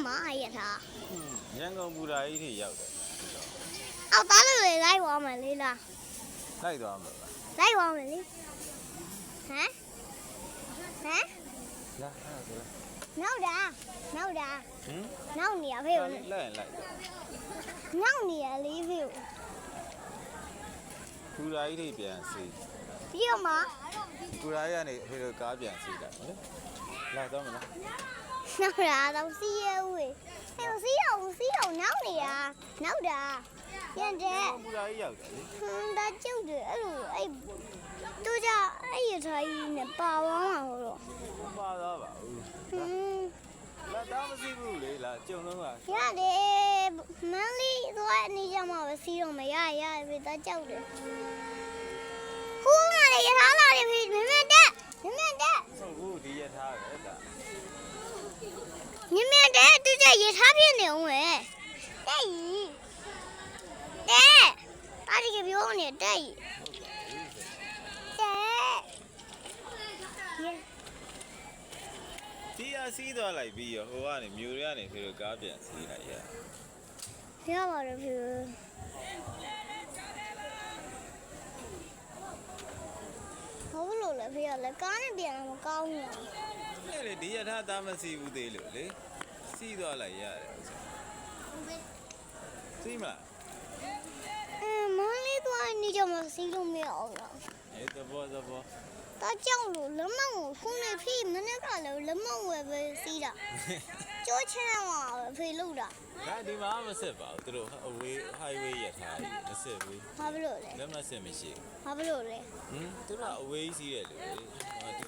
မှာရထားရန်ကုန်ဘူရာကြီးထိရောက်တယ်အောက်သားလို့လေလိုက်သွားမယ်လေလားလိုက်သွားမှာလိုက်သွားမယ်လေဟမ်လာအဲ့ဒါဆိုနောက်တာနောက်နေရဖေးလိုက်လိုက်နောက်နေရလေးဖေးဘူရာကြီးထိပြန်စီပြီးတော့မှဘူရာကြီးကနေအဖေတို့ကားပြန်စီတာနော်လာတော့မလားနောက်တာတော့စီးရဲဦးဟဲ့စီးတော့နောက်နေရနောက်တာပြန်တဲ့ဘူရာကြီးရောက်တယ်လေဒါကျုပ်တယ်အဲ့လိုအဲ့တို့ကြအဲ့ရထားကြီးနဲ့ပါသွားမှာဟိုတော့ပါတော့ပါဘူးလာတော့မစီဘူးလေလာကြုံတော့ကရတယ်မန်းလေးသွားနေကြမှာပဲစီးတော့မရပြီဒါကြောက်တယ်ဟိုးငါလည်းရထားလာတယ်ဖေးမင်းတက်ဟုတ်ဘူးဒီရထားပဲဒါမြင်တဲ့သူကြရထားပြနေအောင်ပဲတဲ့ကြီးတာဒီကပြောနေတဲ့ကြီးဒီအစီးသွားလိုက်ပြီးရောဟိုကနေမြို့တွေကနေဖေတို့ကားပြန်စီးလိုက်ရပါတယ်ဖေဟုတ်လို့လေဖေလည်းကားနဲ့ပြန်မကောင်းဘူးလေဒီရထားသားမစီဘူးသေးလို့လေစီးသွားလိုက်ရတယ်စီးမလားမန်းလေးသွားနေကြမှာစီးလို့မရအောင်လားသဘောတာကြောက်လို့လက်မကိုခုနေဖေးမနေ့ကလည်းလက်မဝယ်ပဲစီးတာကျိုးချမ်းပါဖေးလို့တာဒါဒီမှာမစစ်ပါဘူးသူတို့အဝေး highway ရထားကြီးမစစ်ဘူးဘာဖြစ်လို့လဲလက်မစစ်မရှိဘာဖြစ်လို့လဲသူတို့အဝေးစီးတယ်လို့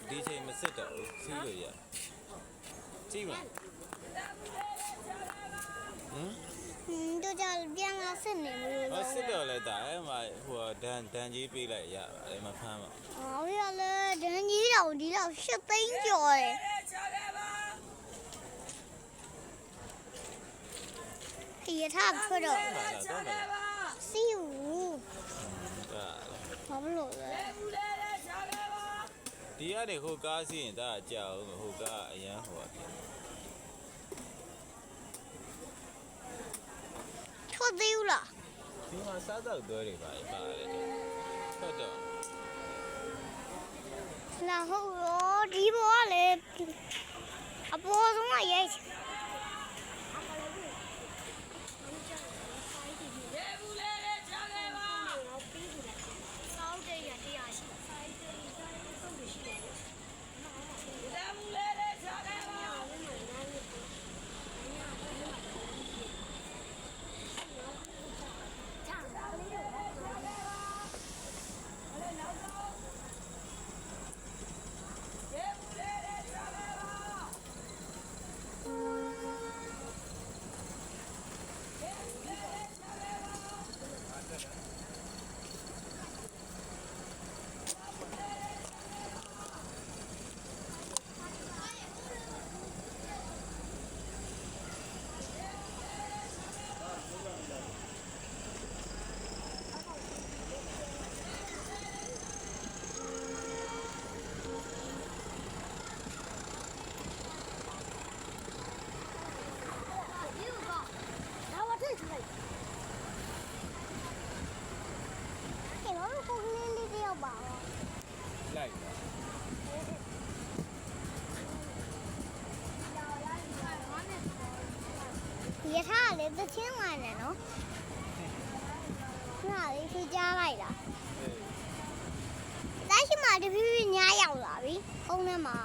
ဒီချိန်မစစ်တော့ဘူးစီးလို့ရကြည့်မလားတို့ကြပြန်လာစစ်နေလို့စစ်တော့လဲတာအဲ့မှာဟိုဒန်ကြီးပေးလိုက်ရပါတယ်မဖမ်းပါဟောရလဲဒန်ကြီးတော့ဒီတော့8သိန်းကျော်တယ်ရထားထွက်တော့စီးဦးဘာလို့လဲဒီကနေဟိုကားစီးရင်ဒါအကြောက်ဟိုကားအရန်ဟိုထွက်သေးဘူးလားဒီမှာစားတော့တွဲတွေပါတယ်ထွက်တော့လာဟုတ်ရောဒီဘောကလေအပေါ်ဆုံးကရိုက်လိုက်ရထားလေတချင်းဝင်နေနော်ခဏလေးဖိကြားလိုက်တာလက်ရှိမှာတဖြည်းဖြည်းညားရောက်လာပြီဖုန်းထဲမှာ